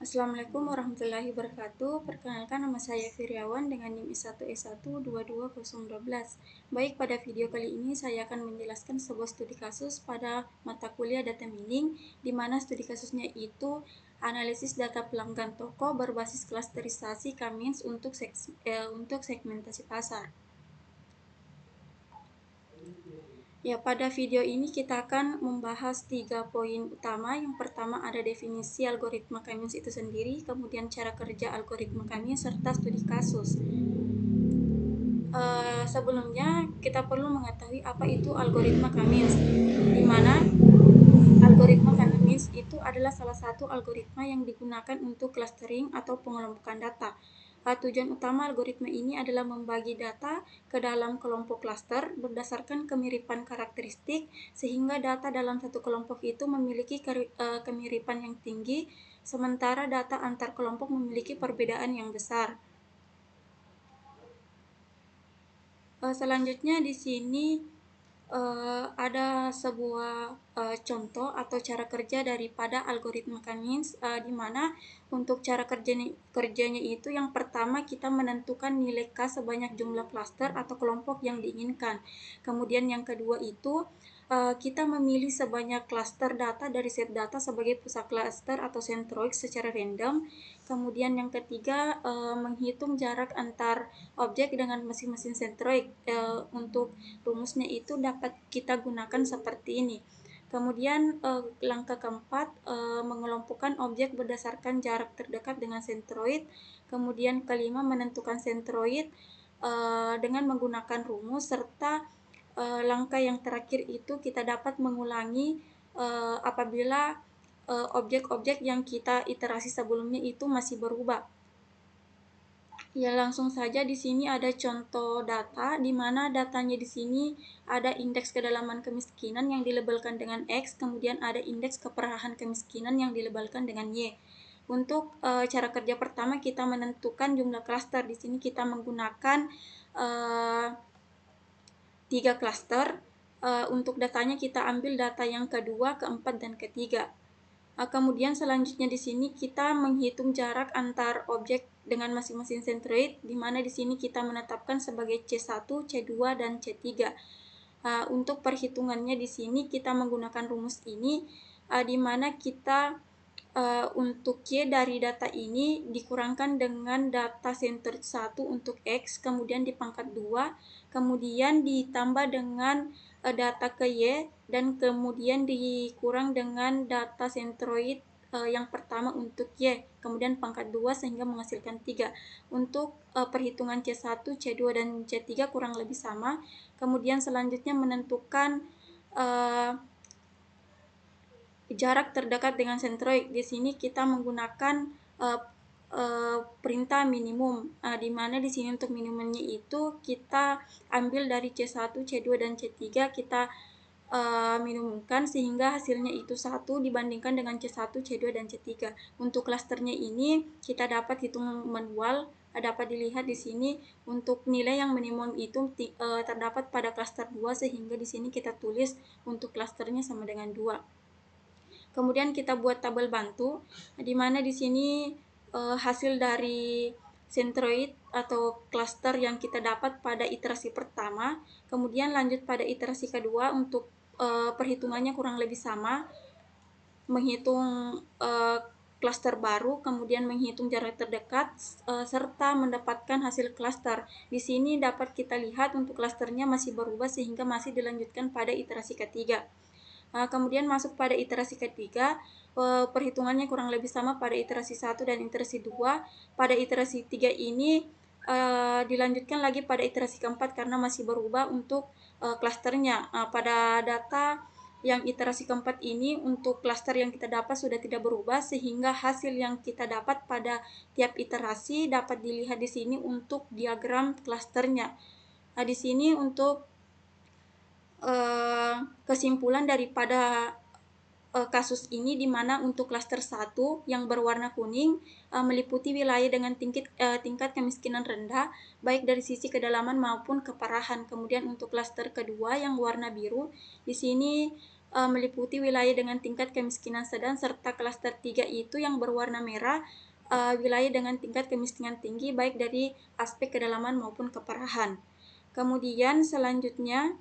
Assalamualaikum warahmatullahi wabarakatuh. Perkenalkan, nama saya Firiawan dengan NIM I1S1 22012. Baik, pada video kali ini saya akan menjelaskan sebuah studi kasus pada mata kuliah data mining, di mana studi kasusnya itu analisis data pelanggan toko berbasis klasterisasi Cummins untuk segmentasi pasar. Ya, pada video ini kita akan membahas 3 poin utama. Yang pertama ada definisi algoritma Cummins itu sendiri, kemudian cara kerja algoritma Cummins, serta studi kasus. Sebelumnya kita perlu mengetahui apa itu algoritma Cummins, di mana algoritma Cummins itu adalah salah satu algoritma yang digunakan untuk clustering atau pengelompokan data. Tujuan utama algoritma ini adalah membagi data ke dalam kelompok klaster berdasarkan kemiripan karakteristik, sehingga data dalam satu kelompok itu memiliki kemiripan yang tinggi, sementara data antar kelompok memiliki perbedaan yang besar. Selanjutnya di sini ada sebuah contoh atau cara kerja daripada algoritma Cummins, di mana untuk cara kerjanya itu yang pertama kita menentukan nilai K sebanyak jumlah klaster atau kelompok yang diinginkan. Kemudian yang kedua itu kita memilih sebanyak klaster data dari set data sebagai pusat klaster atau sentroid secara random. Kemudian yang ketiga menghitung jarak antar objek dengan masing-masing sentroid. Untuk rumusnya itu dapat kita gunakan seperti ini. Kemudian langkah keempat mengelompokkan objek berdasarkan jarak terdekat dengan sentroid. Kemudian kelima menentukan sentroid dengan menggunakan rumus, serta langkah yang terakhir itu kita dapat mengulangi apabila objek-objek yang kita iterasi sebelumnya itu masih berubah. Ya, langsung saja di sini ada contoh data, di mana datanya di sini ada indeks kedalaman kemiskinan yang dilabelkan dengan X, kemudian ada indeks keparahan kemiskinan yang dilabelkan dengan Y. Untuk cara kerja pertama kita menentukan jumlah klaster. Di sini kita menggunakan 3 klaster. Untuk datanya kita ambil data yang kedua, keempat, dan ketiga. Kemudian selanjutnya di sini kita menghitung jarak antar objek dengan masing-masing sentroid, di mana di sini kita menetapkan sebagai C1, C2, dan C3. Untuk perhitungannya di sini kita menggunakan rumus ini, di mana kita untuk Y dari data ini dikurangkan dengan data sentroid 1 untuk X, kemudian dipangkat 2, kemudian ditambah dengan data ke Y, dan kemudian dikurang dengan data sentroid yang pertama untuk Y, kemudian pangkat 2 sehingga menghasilkan 3. Untuk perhitungan C1, C2, dan C3 kurang lebih sama. Kemudian selanjutnya menentukan jarak terdekat dengan sentroid. Di sini kita menggunakan perintah minimum, di mana di sini untuk minimumnya itu kita ambil dari C1, C2, dan C3, kita minimumkan sehingga hasilnya itu 1 dibandingkan dengan C1, C2, dan C3. Untuk klasternya ini kita dapat hitung manual, dapat dilihat di sini untuk nilai yang minimum itu terdapat pada klaster 2, sehingga di sini kita tulis untuk klasternya sama dengan 2. Kemudian kita buat tabel bantu, di mana di sini hasil dari sentroid atau klaster yang kita dapat pada iterasi pertama, kemudian lanjut pada iterasi kedua untuk perhitungannya kurang lebih sama, menghitung klaster baru, kemudian menghitung jarak terdekat, serta mendapatkan hasil klaster. Di sini dapat kita lihat untuk klasternya masih berubah sehingga masih dilanjutkan pada iterasi ketiga. Kemudian masuk pada iterasi ketiga, perhitungannya kurang lebih sama pada iterasi 1 dan iterasi 2. Pada iterasi 3 ini dilanjutkan lagi pada iterasi keempat karena masih berubah untuk klasternya. Pada data yang iterasi keempat ini untuk klaster yang kita dapat sudah tidak berubah, sehingga hasil yang kita dapat pada tiap iterasi dapat dilihat di sini untuk diagram klasternya. Di sini untuk kesimpulan daripada kasus ini, di mana untuk klaster 1 yang berwarna kuning meliputi wilayah dengan tingkat kemiskinan rendah baik dari sisi kedalaman maupun keparahan. Kemudian untuk klaster kedua yang warna biru, di sini meliputi wilayah dengan tingkat kemiskinan sedang, serta klaster 3 itu yang berwarna merah, wilayah dengan tingkat kemiskinan tinggi baik dari aspek kedalaman maupun keparahan. Kemudian selanjutnya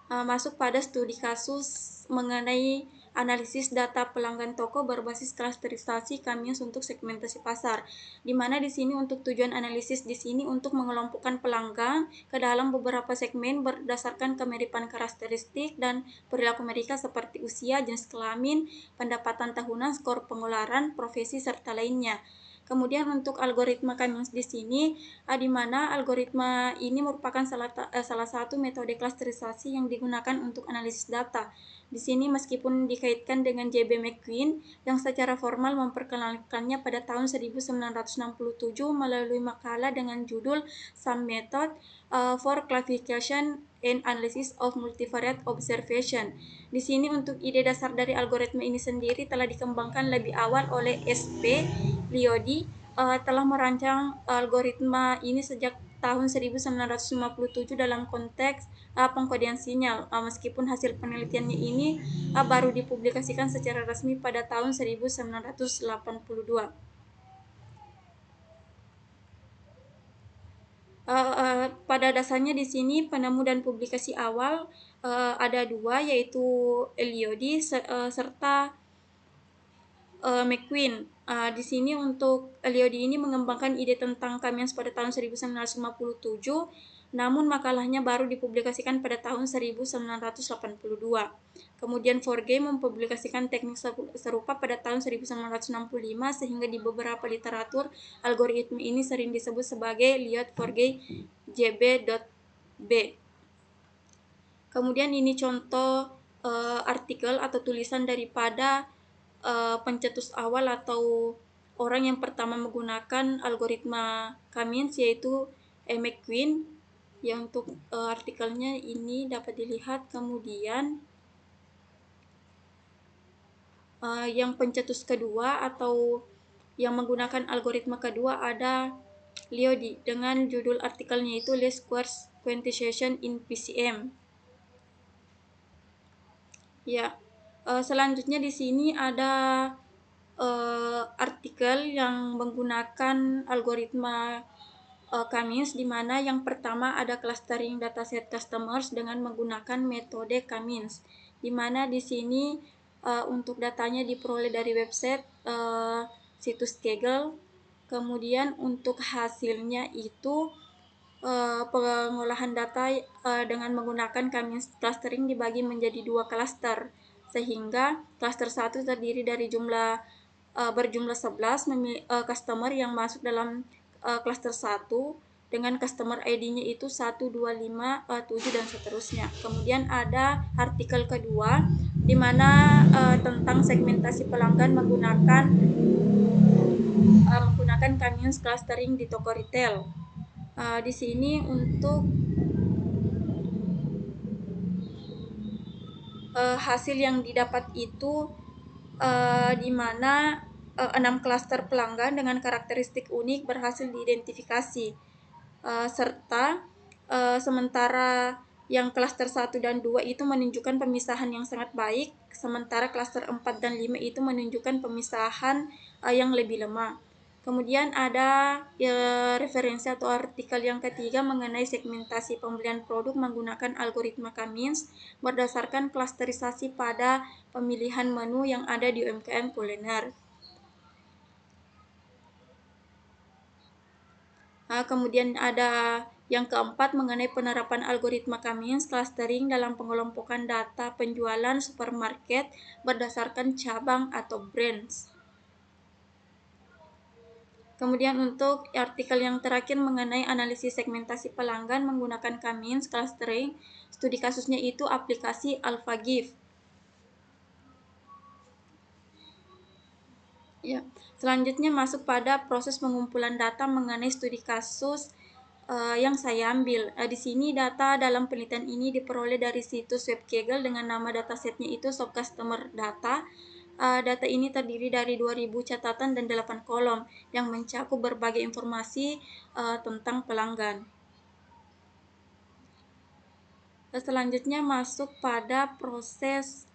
masuk pada studi kasus mengenai analisis data pelanggan toko berbasis klasterisasi Kamiens untuk segmentasi pasar. Di mana di sini untuk tujuan analisis di sini untuk mengelompokkan pelanggan ke dalam beberapa segmen berdasarkan kemiripan karakteristik dan perilaku mereka seperti usia, jenis kelamin, pendapatan tahunan, skor pengeluaran, profesi serta lainnya. Kemudian untuk algoritma Kamiens di sini, di mana algoritma ini merupakan salah satu metode klasterisasi yang digunakan untuk analisis data. Di sini meskipun dikaitkan dengan J.B. McQueen yang secara formal memperkenalkannya pada tahun 1967 melalui makalah dengan judul Some Method for Classification and Analysis of Multivariate Observation. Di sini untuk ide dasar dari algoritma ini sendiri telah dikembangkan lebih awal oleh S.P. Liodi, telah merancang algoritma ini sejak tahun 1957 dalam konteks pengkodean sinyal, meskipun hasil penelitiannya ini baru dipublikasikan secara resmi pada tahun 1982. Pada dasarnya di sini penemu dan publikasi awal ada dua, yaitu Liodi serta McQueen. Di sini untuk Liodi ini mengembangkan ide tentang Kamiens pada tahun 1957, namun makalahnya baru dipublikasikan pada tahun 1982. Kemudian Forgey mempublikasikan teknik serupa pada tahun 1965, sehingga di beberapa literatur algoritma ini sering disebut sebagai Liod-Forgey JB.B. Kemudian ini contoh artikel atau tulisan daripada pencetus awal atau orang yang pertama menggunakan algoritma Kamiens, yaitu McQueen, yang untuk artikelnya ini dapat dilihat. Kemudian yang pencetus kedua atau yang menggunakan algoritma kedua ada Liodi dengan judul artikelnya itu Least Squares Quantization in PCM. Ya, selanjutnya di sini ada artikel yang menggunakan algoritma Kamiens, di mana yang pertama ada clustering dataset customers dengan menggunakan metode Kamiens, di mana di sini untuk datanya diperoleh dari website situs Kaggle. Kemudian untuk hasilnya itu pengolahan data dengan menggunakan Kamiens clustering dibagi menjadi dua klaster, sehingga klaster 1 terdiri dari berjumlah 11 customer yang masuk dalam klaster 1 dengan customer ID-nya itu 1, 2, 5, 7 dan seterusnya. Kemudian ada artikel kedua di mana tentang segmentasi pelanggan menggunakan Kamiens clustering di toko retail. Di sini untuk hasil yang didapat itu di mana 6 klaster pelanggan dengan karakteristik unik berhasil diidentifikasi, serta sementara yang klaster 1 dan 2 itu menunjukkan pemisahan yang sangat baik, sementara klaster 4 dan 5 itu menunjukkan pemisahan yang lebih lemah. Kemudian ada referensi atau artikel yang ketiga mengenai segmentasi pembelian produk menggunakan algoritma Kamiens berdasarkan klasterisasi pada pemilihan menu yang ada di UMKM kuliner. Kemudian ada yang keempat mengenai penerapan algoritma Kamiens clustering dalam pengelompokan data penjualan supermarket berdasarkan cabang atau brands. Kemudian untuk artikel yang terakhir mengenai analisis segmentasi pelanggan menggunakan Kamiens clustering, studi kasusnya itu aplikasi AlphaGift. Ya, selanjutnya masuk pada proses pengumpulan data mengenai studi kasus yang saya ambil. Di sini data dalam penelitian ini diperoleh dari situs web Kaggle dengan nama datasetnya itu Shop Customer Data. Data ini terdiri dari 2000 catatan dan 8 kolom yang mencakup berbagai informasi tentang pelanggan. Selanjutnya masuk pada proses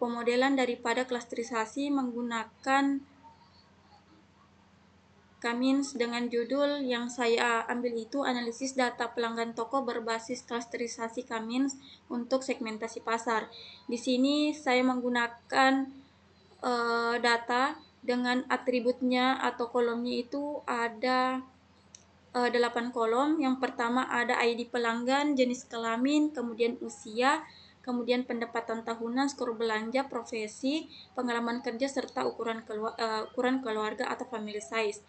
pemodelan daripada klasterisasi menggunakan Kamins dengan judul yang saya ambil itu analisis data pelanggan toko berbasis klasterisasi Kamins untuk segmentasi pasar. Di sini saya menggunakan data dengan atributnya atau kolomnya itu ada 8 kolom. Yang pertama ada ID pelanggan, jenis kelamin, kemudian usia, kemudian pendapatan tahunan, skor belanja, profesi, pengalaman kerja, serta ukuran keluarga atau family size.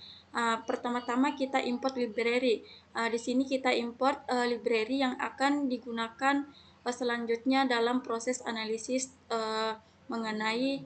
Pertama-tama kita import library. Di sini kita import library yang akan digunakan selanjutnya dalam proses analisis mengenai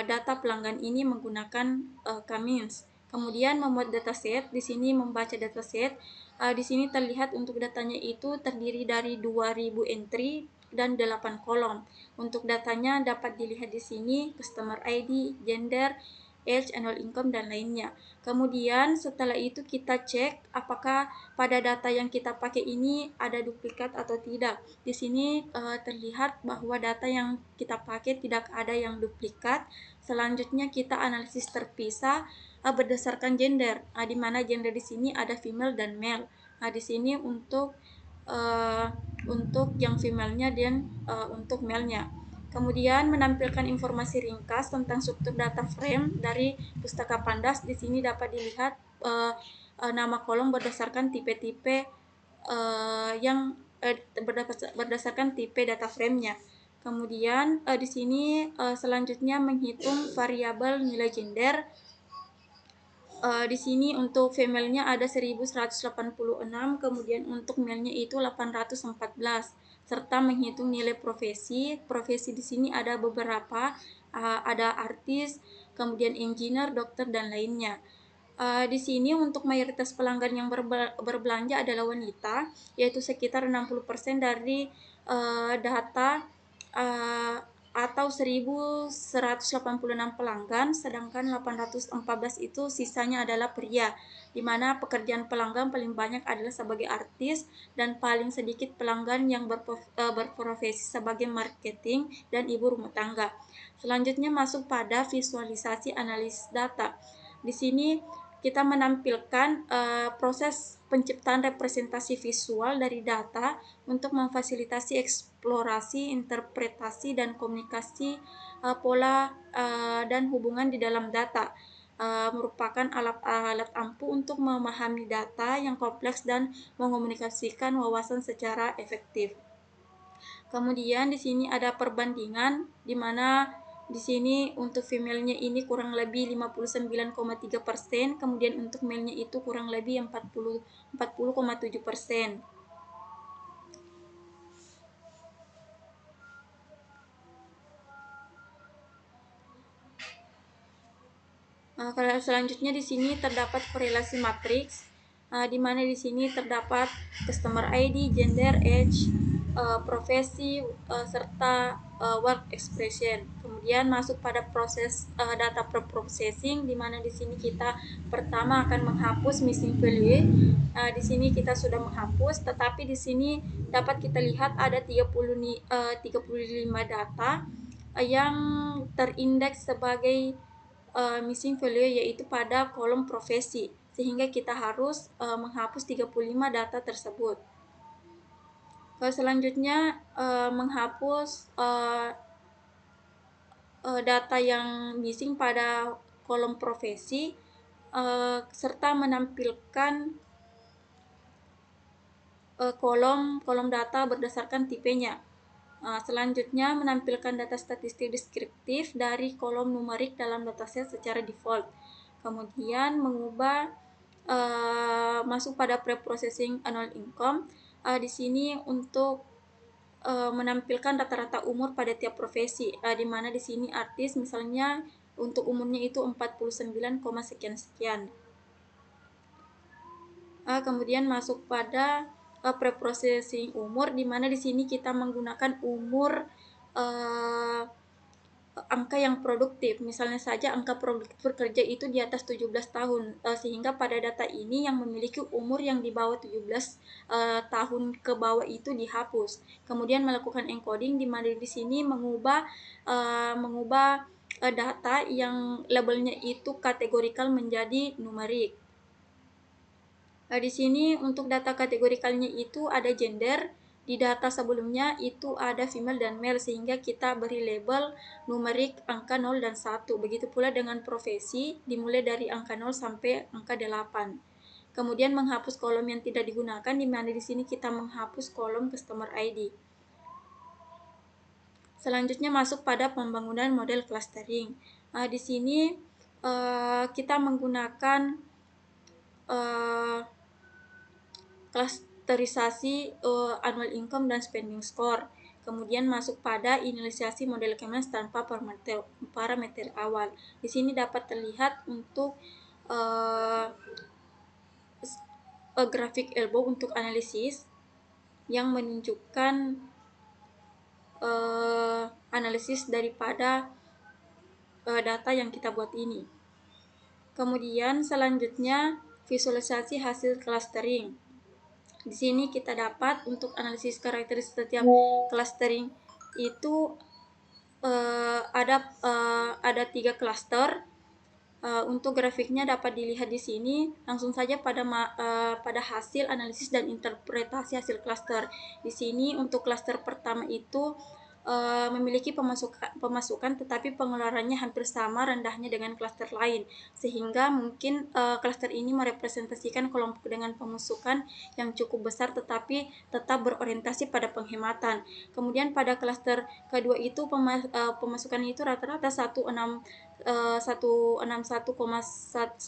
data pelanggan ini menggunakan Kamins. Kemudian membuat dataset. Di sini membaca dataset. Di sini terlihat untuk datanya itu terdiri dari 2000 entry dan 8 kolom. Untuk datanya dapat dilihat di sini customer ID, gender, age, annual income, dan lainnya. Kemudian setelah itu kita cek apakah pada data yang kita pakai ini ada duplikat atau tidak. Di sini terlihat bahwa data yang kita pakai tidak ada yang duplikat. Selanjutnya kita analisis terpisah berdasarkan gender. Di mana gender di sini ada female dan male. Di sini untuk yang female-nya dan untuk male-nya. Kemudian menampilkan informasi ringkas tentang struktur data frame dari Pustaka Pandas. Di sini dapat dilihat nama kolom berdasarkan tipe-tipe berdasarkan tipe data frame-nya. Kemudian di sini selanjutnya menghitung variabel nilai gender. Di sini untuk female-nya ada 1186, kemudian untuk male-nya itu 814, serta menghitung nilai profesi. Profesi di sini ada beberapa, ada artis, kemudian engineer, dokter, dan lainnya. Di sini untuk mayoritas pelanggan yang berbelanja adalah wanita, yaitu sekitar 60% dari data atau 1186 pelanggan, sedangkan 814 itu sisanya adalah pria, di mana pekerjaan pelanggan paling banyak adalah sebagai artis dan paling sedikit pelanggan yang berprofesi sebagai marketing dan ibu rumah tangga. Selanjutnya masuk pada visualisasi analisis data. Di sini kita menampilkan proses penciptaan representasi visual dari data untuk memfasilitasi eksplorasi, interpretasi, dan komunikasi pola dan hubungan di dalam data. Merupakan alat ampuh untuk memahami data yang kompleks dan mengomunikasikan wawasan secara efektif. Kemudian di sini ada perbandingan di mana di sini untuk female-nya ini kurang lebih 59,3%, kemudian untuk male-nya itu kurang lebih 40,7%. Kalau selanjutnya di sini terdapat korelasi matriks, di mana di sini terdapat customer ID, gender, age, profesi, serta work expression. Kemudian masuk pada proses data preprocessing, di mana di sini kita pertama akan menghapus missing value. Di sini kita sudah menghapus, tetapi di sini dapat kita lihat ada 35 data yang terindeks sebagai missing value, yaitu pada kolom profesi, sehingga kita harus menghapus 35 data tersebut. Selanjutnya menghapus data yang missing pada kolom profesi serta menampilkan kolom data berdasarkan tipenya. Selanjutnya menampilkan data statistik deskriptif dari kolom numerik dalam dataset secara default. Kemudian mengubah masuk pada preprocessing annual income. Di sini untuk menampilkan rata-rata umur pada tiap profesi, di mana di sini artis misalnya untuk umurnya itu 49, sekian-sekian. Kemudian masuk pada preprocessing umur, di mana di sini kita menggunakan umur angka yang produktif. Misalnya saja angka produktif pekerja itu di atas 17 tahun, sehingga pada data ini yang memiliki umur yang di bawah 17 tahun ke bawah itu dihapus. Kemudian melakukan encoding di mana di sini mengubah data yang labelnya itu kategorikal menjadi numerik. Di sini untuk data kategorikalnya itu ada gender, di data sebelumnya itu ada female dan male sehingga kita beri label numerik angka 0 dan 1. Begitu pula dengan profesi dimulai dari angka 0 sampai angka 8. Kemudian menghapus kolom yang tidak digunakan di mana di sini kita menghapus kolom customer ID. Selanjutnya masuk pada pembangunan model clustering. Di sini kita menggunakan klasterisasi annual income dan spending score. Kemudian masuk pada inisiasi model Keynes tanpa parameter awal. Di sini dapat terlihat untuk grafik elbow untuk analisis yang menunjukkan analisis daripada data yang kita buat ini. Kemudian selanjutnya visualisasi hasil clustering. Di sini kita dapat untuk analisis karakteristik setiap clustering itu ada 3 cluster. Untuk grafiknya dapat dilihat di sini. Langsung saja pada hasil analisis dan interpretasi hasil cluster. Di sini untuk cluster pertama itu memiliki pemasukan tetapi pengeluarannya hampir sama rendahnya dengan cluster lain, sehingga mungkin cluster ini merepresentasikan kelompok dengan pemasukan yang cukup besar tetapi tetap berorientasi pada penghematan. Kemudian pada cluster kedua itu pemasukan itu rata-rata 161,911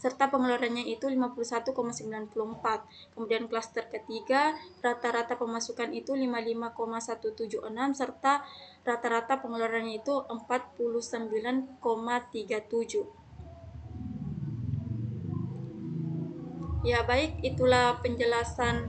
serta pengeluarannya itu 51,94. Kemudian klaster ketiga rata-rata pemasukan itu 55,176 serta rata-rata pengeluarannya itu 49,37. Ya baik, itulah penjelasan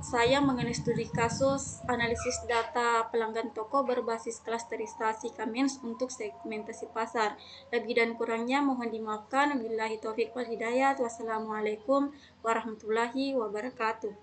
saya mengenai studi kasus analisis data pelanggan toko berbasis klasterisasi Keynes untuk segmentasi pasar. Lebih dan kurangnya mohon dimaafkan. Wabillahi taufiq wal hidayah. Wassalamualaikum warahmatullahi wabarakatuh.